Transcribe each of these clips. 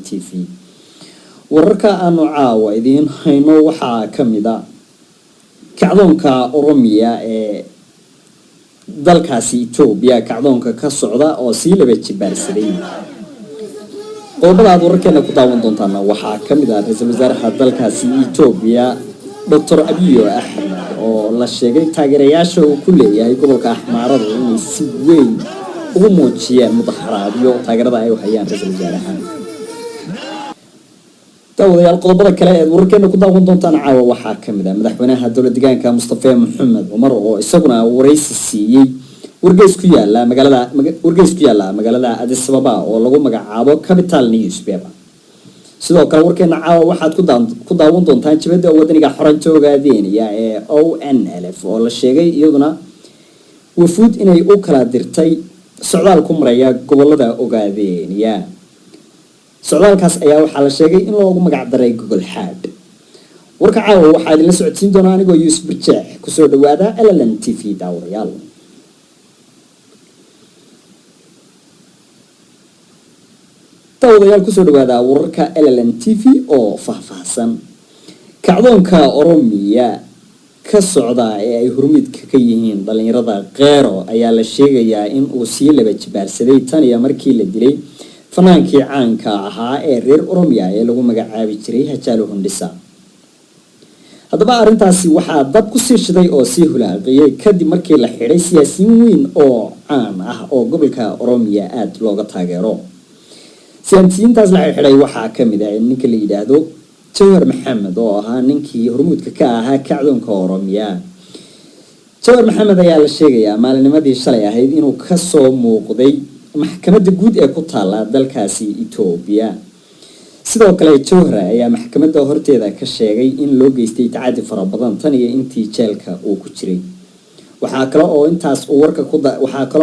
TV wararka aanu caawa idiin hayno waxaa kamid ah kacdoonka Oromiya ee dalkaasi Itoobiya kacdoonka ka socda oo si laba jibaarsaday qodobada wararkeena ku daawan doontaan waxaa kamid ah ra'iisul wasaaraha dalkaasi Itoobiya Dr. Abiy Ahmed oo la sheegay taageerayaasha uu ku leeyahay gobolka Axmaarada inay si weyn ugu muujiyeen mudaharaadyo taageerada ay u hayaan ra'iisul wasaaraha dawadayaal qodobada kale ee wararkeena ku daawan doontaan caawa waxaa kamid ah madaxweynaha dowladda deegaanka Mustafa Maxamed Umar oo isaguna wareysi siiyay wargeys ku yaala magaalada Addis Ababa oo lagu magacaabo Capital Newspaper sidoo kale warkeena caawa waxaad ku daawan doontaan jabada wadaniga xoranka ogaadeenaya ee ONLF oo la sheegay iyaduna wafuud inay u kala dirtay socdaal ku maraya gobolada ogaadeenaya socdaalkaas ayaa waxaa la sheegay in loogu magac daray Google Xaad warka caawa waxaa idin la socodsiin doonaa anigoo Yuusuf Birjeex ku soo dhawaada LLN TV daawadayaal ku soo dhawaada wararka LLN TV oo faahfaahsan kacdoonka Oromiya ka socda ee ay hurmidka ka yihiin dhalinyarada qeero ayaa la sheegayaa in uu si laba jibaarsaday tan iyo markii la dilay fanaankii caanka ahaa ee reer Oromiya ee lagu magacaabi jiray Hachalu Hundisa haddaba arrintaasi waxaa dab ku sii shiday oo sii hulaaqiyay kadib markii la xiray siyaasiyiin weyn oo caan ah oo gobolka Oromiya aad looga taageero siyaasiyiintaas la xiray waxaa kamid ah ninka la yiraahdo Jawhar Maxamed oo ahaa ninkii hormuudka ka ahaa kacdoonka Oromiya Jawhar Maxamed ayaa la sheegayaa maalinimadii shalay ahayd inuu ka soo muuqday maxkamadda guud ee ku taala dalkaasi Itoobiya sidoo kale Jawhar ayaa maxkamadda horteeda ka sheegay in loo geystay tacaddi fara badan tan iyo intii jeelka uu ku jiray waxaa kale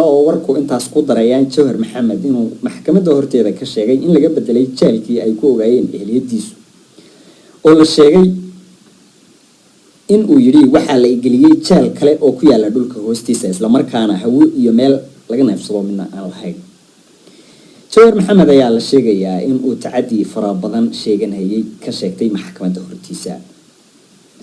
oo warku intaas ku darayaan Jawhar Maxamed inuu maxkamadda horteeda ka sheegay in laga bedelay jeelkii ay ku ogaayeen ehliyadiisu oo la sheegay in uu yiri waxa la igeliyay jeel kale oo ku yaala dhulka hoostiisa isla markaana hawo iyo meel laga neefsado midna aan lahayn Jawhar Maxamed ayaa la sheegayaa in uu tacaddi fara badan ka sheegtay maxkamadda hortiisa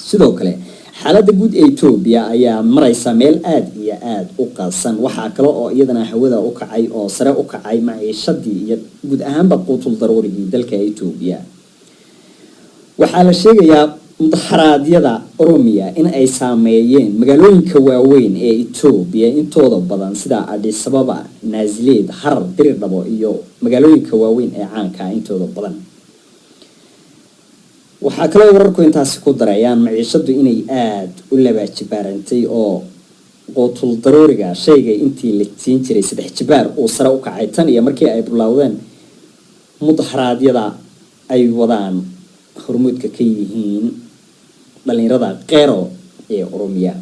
sidoo kale xaaladda guud ee Itoobiya ayaa maraysa meel aad iyo aad u qasan waxa kale oo iyadana hawada u kacay oo sare u kacay maciishadii iyo guud ahaanba quutul daruurigii dalka Itoobiya waxaa la sheegayaa mudaharaadyada Oromiya in ay saameeyeen magaalooyinka waaweyn ee Itoobiya intooda badan sida Addis Ababa, Naazilid, Harar, Diridhabo iyo magaalooyinka waaweyn ee caanka intooda badan waxaa kale wararku intaas ku darayaan maciishadu inay aad u laba jibaarantay oo quutul daruuriga shayga intii la siin jiray 3 jibaar oo sare u kacay tan iyo markii ay bilowdeen mudaharaadyada ay wadaan hormuudka ka yihiin dhalinyarada qeero ee Oromiya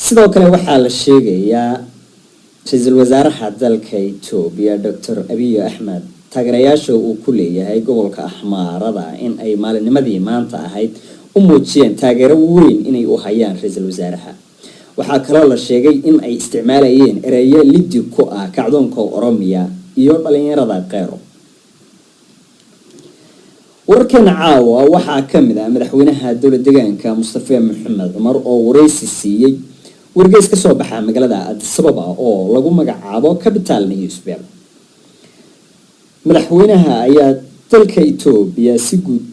sidoo kale waxaa la sheegayaa ra'iisul wasaaraha dalka Itoobiya Dr. Abiy Ahmed taageerayaasha uu ku leeyahay gobolka Axmaarada in ay maalinimadii maanta ahayd u muujiyeen taageero weyn inay u hayaan ra'iisul wasaaraha waxaa kaloo la sheegay in ay isticmaalayeen erayo liddi ku ah kacdoonka Oromiya iyo dhalinyarada qeero warkeena caawa waxaa kamid ah madaxweynaha dowladda deegaanka Mustafa Maxamed Umar oo wareysi siiyay wargeys ka soo baxay magaalada Addis Ababa oo lagu magacaabo Capital Newspaper madaxweynaha ayaa dalka Itoobiya si guud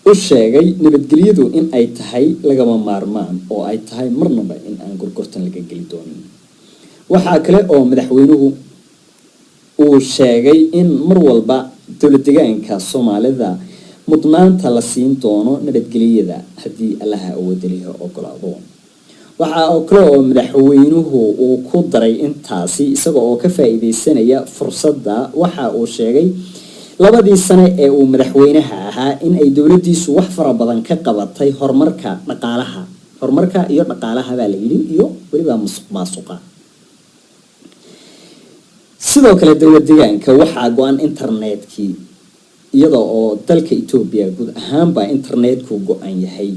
u sheegay nabadgelyadu in ay tahay lagama maarmaan oo ay tahay marnaba in aan gorgortan laga gali doonin waxa kale oo madaxweynuhu uu sheegay in mar walba dowladda deegaanka Soomaalida mudnaanta la siin doono nabadgelyada hadii Allaha uu wadaliyo ogolaado waxa kale oo madaxweynuhu uu ku daray intaasi isagoo oo ka faa'iideysanaya fursadda waxa uu sheegay labadii sano ee uu madaxweynaha ahaa in ay dowladdiisu wax fara badan ka qabatay horumarka iyo dhaqaalaha baa la yiri iyo waliba musuqmaasuqa sidoo kale dowladda deegaanka waxa go'an internetkii iyadoo oo dalka Itoobiya guud ahaanba internetku go'an yahay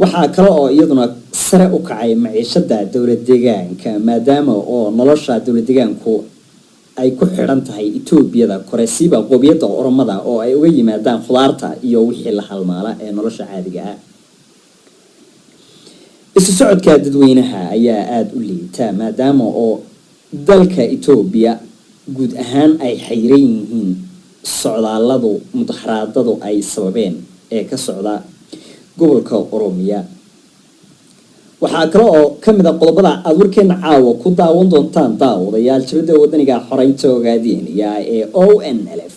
waxa kale oo iyaduna sare u kacay maciishada dowladda deegaanka maadaama oo nolosha dowladda deegaanku ay ku xidhan tahay Etoobiyada koreysiba qowmiyadda Oromada oo ay uga yimaadaan khudaarta iyo wixii la halmaala ee nolosha caadiga ah. isu socodka dadweynaha ayaa aad u liita maadaama oo dalka Ethiopia guud ahaan ay xayran yihiin socdaalladu mudaharaadadu ay sababeen ee ka socda gobolka Oromia. waxaa kale oo kamid ah qodobada aad warkeena caawa ku daawan doontaan daawadayaal jabada wadaniga xoreynta ogaadeenaya ee ONLF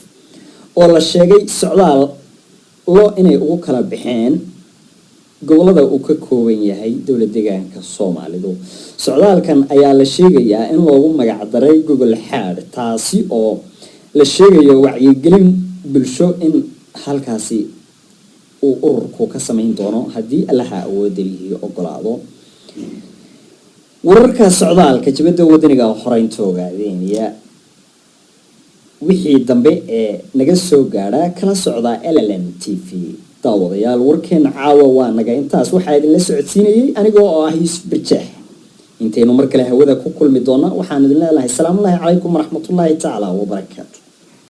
oo la sheegay socdaal loo inay ugu kala baxeen gobolada uu ka kooban yahay dowlad deegaanka Soomaalidu. socdaalkan ayaa la sheegayaa in loogu magac daray Google Xaad, taasi oo la sheegayo wacyigelin bulsho in halkaasi uu ururku ka sameyn doono haddii Allaha awoodeliyo ogolaado. wararka socdaalka jabada wadaniga xoreynta ogaadeenaya wixii dambe ee naga soo gaara kala socda LLN TV. daawadayaal warkeena caawa waa naga intaas waxaa idin la socodsiinayay anigoo ah Yuusuf Birjeex. intaynu mar kale hawada ku kulmi doona waxaan idin leeyahay salaamu calaykum waraxmatullaahi tacaala wabarakaatu.